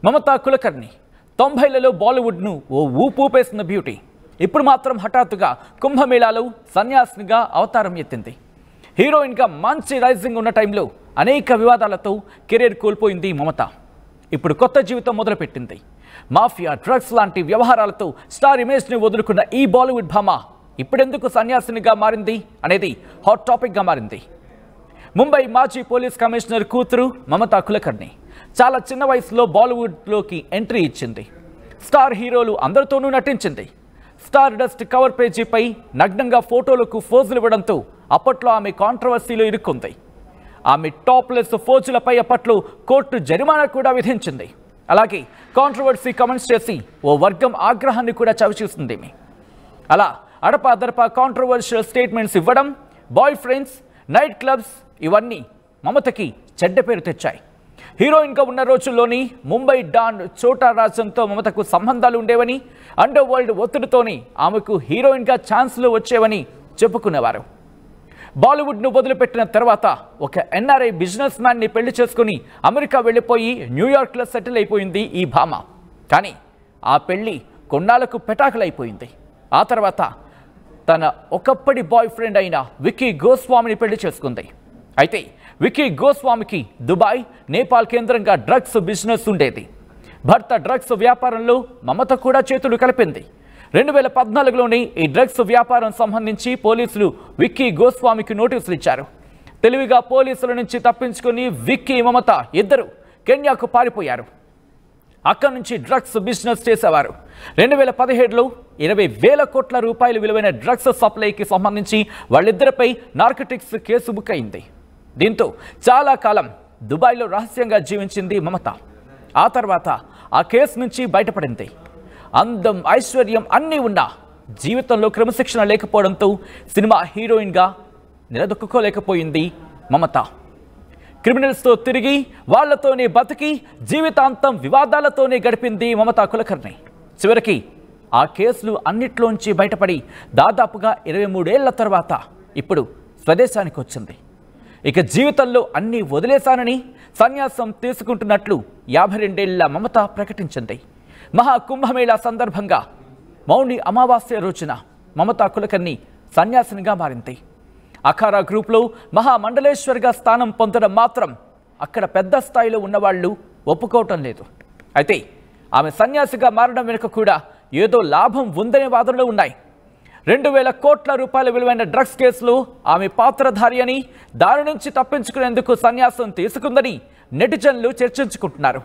మమతా కులకర్ణి 90లలో బాలీవుడ్ను ఓ ఊపేసిన beauty ఇప్పుడు మాత్రం హఠాత్తుగా కుంభమేళాలో సన్యాసినిగా అవతారం ఎత్తింది. హీరోయిన్గా మంచి రైజింగ్ ఉన్న టైంలో అనేక వివాదాలతో కెరీర్ కోల్పోయింది మమత. ఇప్పుడు కొత్త జీవితం మొదలుపెట్టింది. మాఫియా, డ్రగ్స్ లాంటి వ్యవహారాలతో స్టార్ ఇమేజ్ని వదులుకున్న ఈ బాలీవుడ్ భామ ఇప్పుడెందుకు సన్యాసినిగా మారింది అనేది హాట్ టాపిక్గా మారింది. ముంబై మాజీ పోలీస్ కమిషనర్ కూతురు మమతా కులకర్ణి చాలా చిన్న వయసులో బాలీవుడ్లోకి ఎంట్రీ ఇచ్చింది. స్టార్ హీరోలు అందరితోనూ నటించింది. స్టార్ డస్ట్ కవర్ పేజీపై నగ్నంగా ఫోటోలకు ఫోజులు ఇవ్వడంతో అప్పట్లో ఆమె కాంట్రవర్సీలో ఇరుక్కుంది. ఆమె టాప్లెస్ ఫోజులపై అప్పట్లో కోర్టు జరిమానా కూడా విధించింది. అలాగే కాంట్రవర్సీ కమెంట్స్ చేసి ఓ వర్గం ఆగ్రహాన్ని కూడా చవిచూసింది. అలా అడపాదడపా కాంట్రవర్షియల్ స్టేట్మెంట్స్ ఇవ్వడం, బాయ్ ఫ్రెండ్స్, నైట్ క్లబ్స్ ఇవన్నీ మమతకి చెడ్డ పేరు తెచ్చాయి. హీరోయిన్గా ఉన్న రోజుల్లోని ముంబై డాన్ చోటా రాజన్తో మమతకు సంబంధాలు ఉండేవని, అండర్ వరల్డ్ ఒత్తిడితోని ఆమెకు హీరోయిన్గా ఛాన్స్లు వచ్చేవని చెప్పుకునేవారు. బాలీవుడ్ను వదిలిపెట్టిన తర్వాత ఒక ఎన్ఆర్ఐ బిజినెస్ మ్యాన్ని పెళ్లి చేసుకుని అమెరికా వెళ్ళిపోయి న్యూయార్క్లో సెటిల్ అయిపోయింది ఈ భామ. కానీ ఆ పెళ్లి కొన్నాళ్లకు పెటాకులైపోయింది. ఆ తర్వాత తన ఒకప్పటి బాయ్ ఫ్రెండ్ అయిన విక్కీ గోస్వామిని పెళ్లి చేసుకుంది. అయితే విక్కీ గోస్వామికి దుబాయ్, నేపాల్ కేంద్రంగా డ్రగ్స్ బిజినెస్ ఉండేది. భర్త డ్రగ్స్ వ్యాపారంలో మమత కూడా చేతులు కలిపింది. 2014లోనే ఈ డ్రగ్స్ వ్యాపారం సంబంధించి పోలీసులు విక్కీ గోస్వామికి నోటీసులు ఇచ్చారు. తెలివిగా పోలీసుల నుంచి తప్పించుకుని విక్కీ, మమత ఇద్దరు కెన్యాకు పారిపోయారు. అక్కడి నుంచి డ్రగ్స్ బిజినెస్ చేసేవారు. 2017లో 20,000 కోట్ల రూపాయలు విలువైన డ్రగ్స్ సప్లైకి సంబంధించి వాళ్ళిద్దరిపై నార్కటిక్స్ కేసు బుక్ అయింది. దీంతో చాలా కాలం దుబాయ్లో రహస్యంగా జీవించింది మమత. ఆ తర్వాత ఆ కేసు నుంచి బయటపడింది. అందం, ఐశ్వర్యం అన్నీ ఉన్నా జీవితంలో క్రమశిక్షణ లేకపోవడంతో సినిమా హీరోయిన్గా నిలదొక్కుకోలేకపోయింది మమత. క్రిమినల్స్తో తిరిగి వాళ్లతోనే బతికి జీవితాంతం వివాదాలతోనే గడిపింది మమతా కులకర్ణి. చివరికి ఆ కేసులు అన్నిట్లోంచి బయటపడి దాదాపుగా 23 ఏళ్ల తర్వాత ఇప్పుడు స్వదేశానికి వచ్చింది. ఇక జీవితంలో అన్నీ వదిలేశానని సన్యాసం తీసుకుంటున్నట్లు 52 ఏళ్ల మమత ప్రకటించింది. మహాకుంభమేళా సందర్భంగా మౌని అమావాస్య రోజున మమతా కులకర్ణి సన్యాసినిగా మారింది. అఖారా గ్రూప్లో మహామండలేశ్వర్గా స్థానం పొందడం మాత్రం అక్కడ పెద్ద స్థాయిలో ఉన్నవాళ్లు ఒప్పుకోవటం లేదు. అయితే ఆమె సన్యాసిగా మారడం వెనుక కూడా ఏదో లాభం ఉందనే వాదనలు ఉన్నాయి. 2,000 కోట్ల రూపాయల విలువైన డ్రగ్స్ కేసులో ఆమె పాత్రధారి అని, దాని నుంచి తప్పించుకునేందుకు సన్యాసం తీసుకుందని నెటిజన్లు చర్చించుకుంటున్నారు.